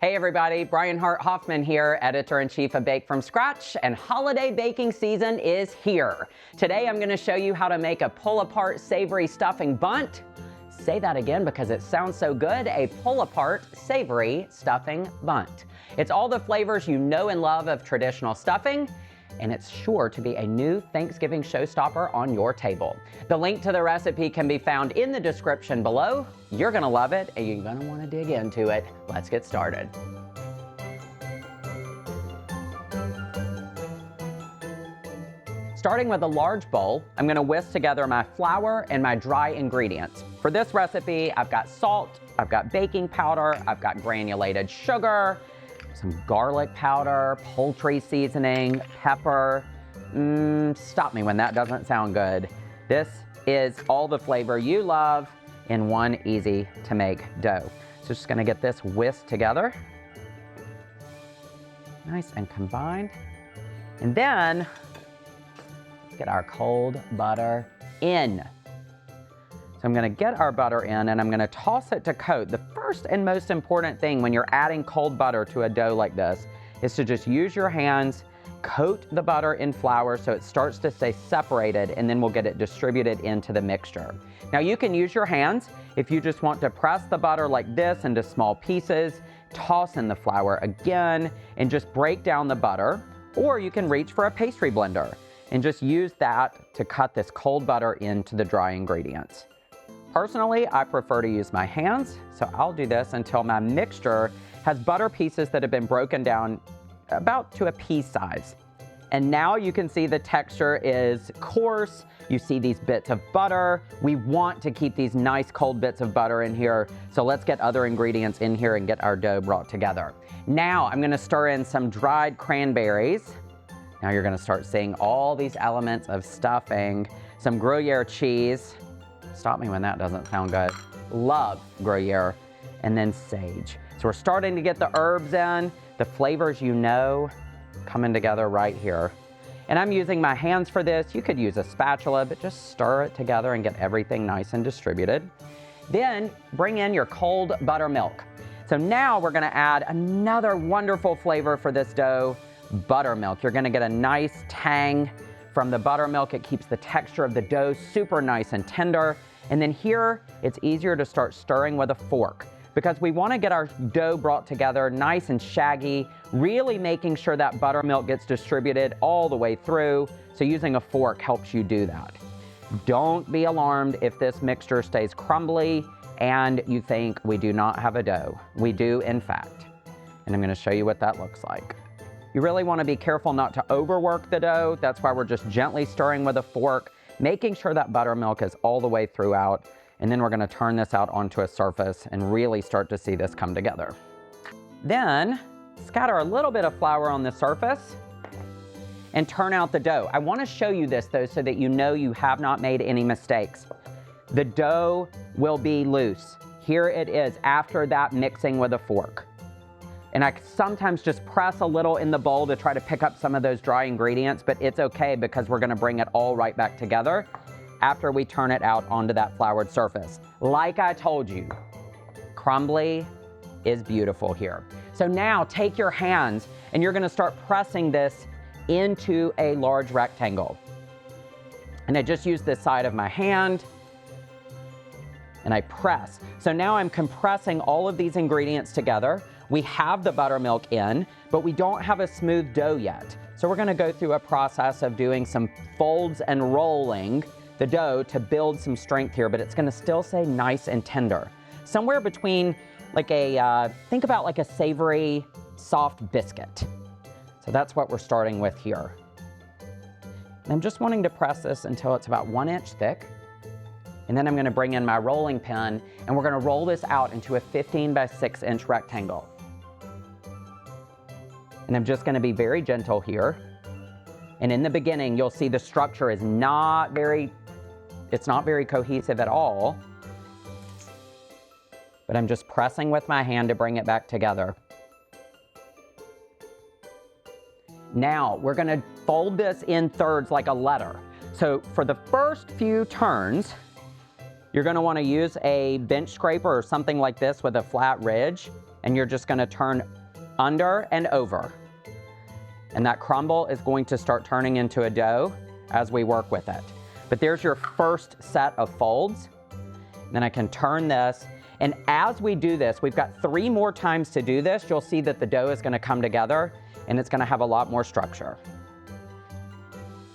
Hey everybody, Brian Hart Hoffman here, editor-in-chief of Bake From Scratch, and holiday baking season is here. Today I'm going to show you how to make a pull-apart savory stuffing bundt. Say that again because it sounds so good, a pull-apart savory stuffing bundt. It's all the flavors you know and love of traditional stuffing, and it's sure to be a new Thanksgiving showstopper on your table. The link to the recipe can be found in the description below. You're gonna love it, and you're gonna wanna dig into it. Let's get started. Starting with a large bowl, I'm gonna whisk together my flour and my dry ingredients. For this recipe, I've got salt, I've got baking powder, I've got granulated sugar, some garlic powder, poultry seasoning, pepper. Stop me when that doesn't sound good. This is all the flavor you love in one easy to make dough. So just gonna get this whisked together. Nice and combined. And then, let's get our cold butter in. So I'm gonna get our butter in and I'm gonna toss it to coat. The first and most important thing when you're adding cold butter to a dough like this is to just use your hands, coat the butter in flour so it starts to stay separated, and then we'll get it distributed into the mixture. Now you can use your hands if you just want to press the butter like this into small pieces, toss in the flour again, and just break down the butter, or you can reach for a pastry blender and just use that to cut this cold butter into the dry ingredients. Personally, I prefer to use my hands, so I'll do this until my mixture has butter pieces that have been broken down about to a pea size. And now you can see the texture is coarse. You see these bits of butter. We want to keep these nice cold bits of butter in here, so let's get other ingredients in here and get our dough brought together. Now I'm gonna stir in some dried cranberries. Now you're gonna start seeing all these elements of stuffing, some Gruyere cheese. Stop me when that doesn't sound good. Love Gruyere. And then sage. So we're starting to get the herbs in, the flavors you know coming together right here. And I'm using my hands for this. You could use a spatula, but just stir it together and get everything nice and distributed. Then bring in your cold buttermilk. So now we're gonna add another wonderful flavor for this dough, buttermilk. You're gonna get a nice tang from the buttermilk. It keeps the texture of the dough super nice and tender. And then here, it's easier to start stirring with a fork because we want to get our dough brought together nice and shaggy, really making sure that buttermilk gets distributed all the way through. So using a fork helps you do that. Don't be alarmed if this mixture stays crumbly and you think we do not have a dough. We do, in fact. And I'm going to show you what that looks like. You really want to be careful not to overwork the dough. That's why we're just gently stirring with a fork, making sure that buttermilk is all the way throughout. And then we're going to turn this out onto a surface and really start to see this come together. Then scatter a little bit of flour on the surface and turn out the dough. I want to show you this though so that you know you have not made any mistakes. The dough will be loose. Here it is after that mixing with a fork. And I sometimes just press a little in the bowl to try to pick up some of those dry ingredients, but it's okay because we're gonna bring it all right back together after we turn it out onto that floured surface. Like I told you, crumbly is beautiful here. So now take your hands and you're gonna start pressing this into a large rectangle. And I just use this side of my hand and I press. So now I'm compressing all of these ingredients together. We have the buttermilk in, but we don't have a smooth dough yet. So we're gonna go through a process of doing some folds and rolling the dough to build some strength here, but it's gonna still stay nice and tender. Somewhere between like a, think about like a savory, soft biscuit. So that's what we're starting with here. And I'm just wanting to press this until it's about 1 inch thick. And then I'm gonna bring in my rolling pin and we're gonna roll this out into a 15 by 6 inch rectangle. And I'm just gonna be very gentle here. And in the beginning, you'll see the structure is not very cohesive at all. But I'm just pressing with my hand to bring it back together. Now, we're gonna fold this in thirds like a letter. So for the first few turns, you're gonna wanna use a bench scraper or something like this with a flat ridge and you're just gonna turn under and over. And that crumble is going to start turning into a dough as we work with it. But there's your first set of folds. Then I can turn this, and as we do this, we've got 3 more times to do this. You'll see that the dough is gonna come together and it's gonna have a lot more structure.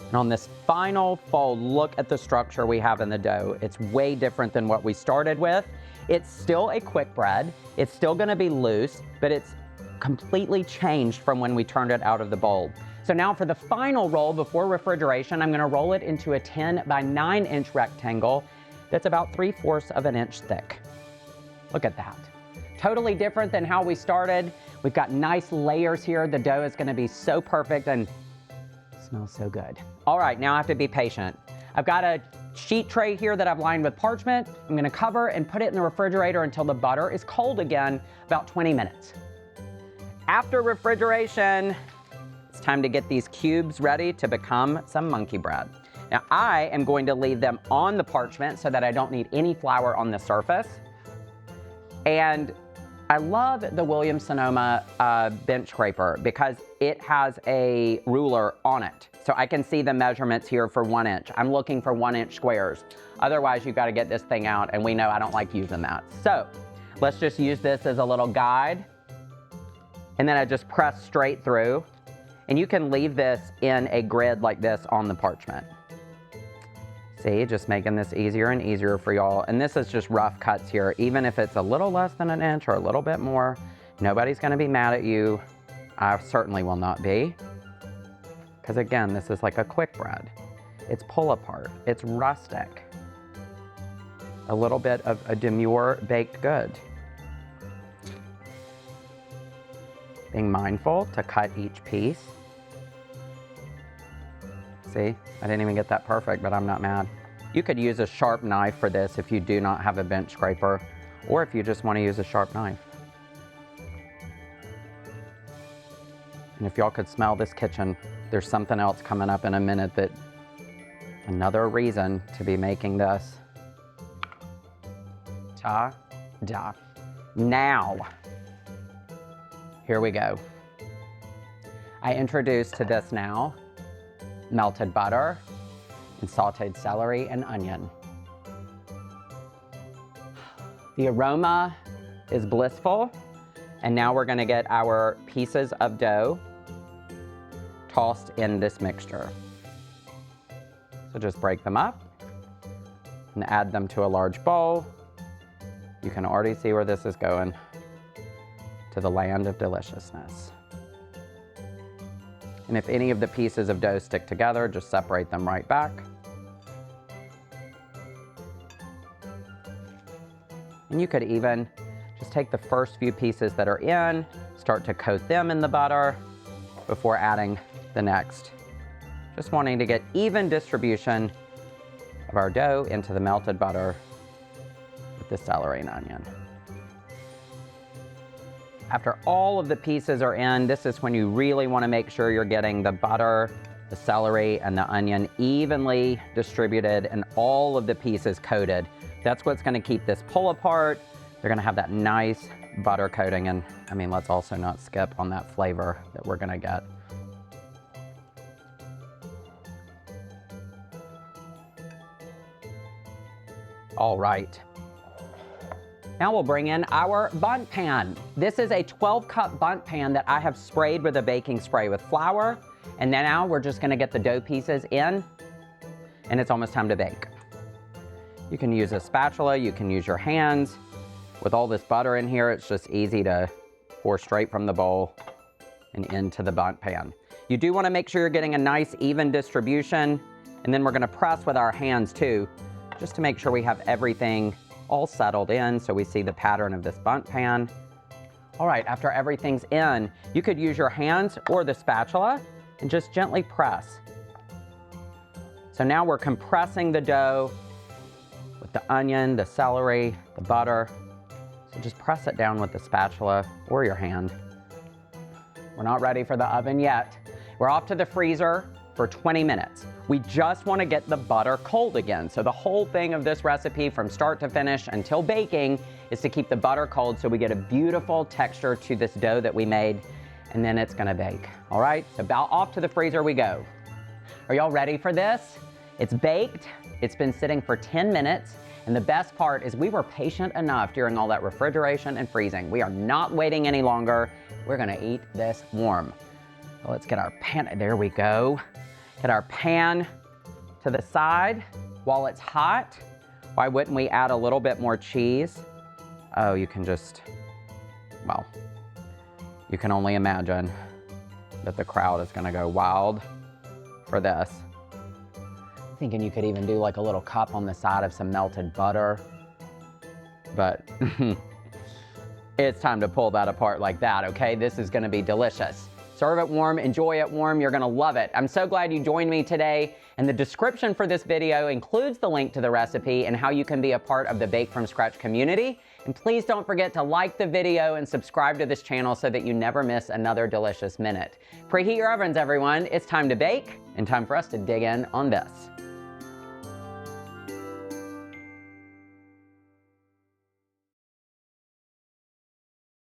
And on this final fold, look at the structure we have in the dough. It's way different than what we started with. It's still a quick bread. It's still gonna be loose, but it's completely changed from when we turned it out of the bowl. So now for the final roll before refrigeration, I'm gonna roll it into a 10 by 9 inch rectangle that's about 3/4 of an inch thick. Look at that. Totally different than how we started. We've got nice layers here. The dough is gonna be so perfect and smells so good. All right, now I have to be patient. I've got a sheet tray here that I've lined with parchment. I'm gonna cover and put it in the refrigerator until the butter is cold again, about 20 minutes. After refrigeration, it's time to get these cubes ready to become some monkey bread. Now I am going to leave them on the parchment so that I don't need any flour on the surface. And I love the Williams-Sonoma bench scraper because it has a ruler on it. So I can see the measurements here for 1 inch. I'm looking for 1 inch squares. Otherwise, you've got to get this thing out, and we know I don't like using that. So let's just use this as a little guide. And then I just press straight through. And you can leave this in a grid like this on the parchment. See, just making this easier and easier for y'all. And this is just rough cuts here. Even if it's a little less than an inch or a little bit more, nobody's gonna be mad at you. I certainly will not be. Because again, this is like a quick bread. It's pull apart, it's rustic. A little bit of a demure baked good. Being mindful to cut each piece. See, I didn't even get that perfect, but I'm not mad. You could use a sharp knife for this if you do not have a bench scraper, or if you just want to use a sharp knife. And if y'all could smell this kitchen, there's something else coming up in a minute that, another reason to be making this. Ta-da. Now, here we go. I introduce to this now melted butter and sauteed celery and onion. The aroma is blissful, and now we're gonna get our pieces of dough tossed in this mixture. So just break them up and add them to a large bowl. You can already see where this is going, to the land of deliciousness. And if any of the pieces of dough stick together, just separate them right back. And you could even just take the first few pieces that are in, start to coat them in the butter before adding the next. Just wanting to get even distribution of our dough into the melted butter with the celery and onion. After all of the pieces are in, this is when you really want to make sure you're getting the butter, the celery, and the onion evenly distributed and all of the pieces coated. That's what's going to keep this pull apart. They're going to have that nice butter coating, and I mean, let's also not skip on that flavor that we're going to get. All right. Now we'll bring in our bundt pan. This is a 12-cup bundt pan that I have sprayed with a baking spray with flour. And then now we're just gonna get the dough pieces in, and it's almost time to bake. You can use a spatula, you can use your hands. With all this butter in here, it's just easy to pour straight from the bowl and into the bundt pan. You do wanna make sure you're getting a nice even distribution, and then we're gonna press with our hands too, just to make sure we have everything all settled in so we see the pattern of this bundt pan. All right, after everything's in, you could use your hands or the spatula and just gently press. So now we're compressing the dough with the onion, the celery, the butter. So just press it down with the spatula or your hand. We're not ready for the oven yet. We're off to the freezer for 20 minutes. We just want to get the butter cold again. So the whole thing of this recipe from start to finish until baking is to keep the butter cold so we get a beautiful texture to this dough that we made, and then it's gonna bake. All right, so off to the freezer we go. Are y'all ready for this? It's baked, it's been sitting for 10 minutes, and the best part is we were patient enough during all that refrigeration and freezing. We are not waiting any longer. We're gonna eat this warm. So let's get our pan, there we go. Get our pan to the side while it's hot. Why wouldn't we add a little bit more cheese? Oh, you can just, well, you can only imagine that the crowd is gonna go wild for this. Thinking you could even do like a little cup on the side of some melted butter, but it's time to pull that apart like that, okay? This is gonna be delicious. Serve it warm, enjoy it warm, you're gonna love it. I'm so glad you joined me today, and the description for this video includes the link to the recipe and how you can be a part of the Bake From Scratch community. And please don't forget to like the video and subscribe to this channel so that you never miss another delicious minute. Preheat your ovens, everyone. It's time to bake and time for us to dig in on this.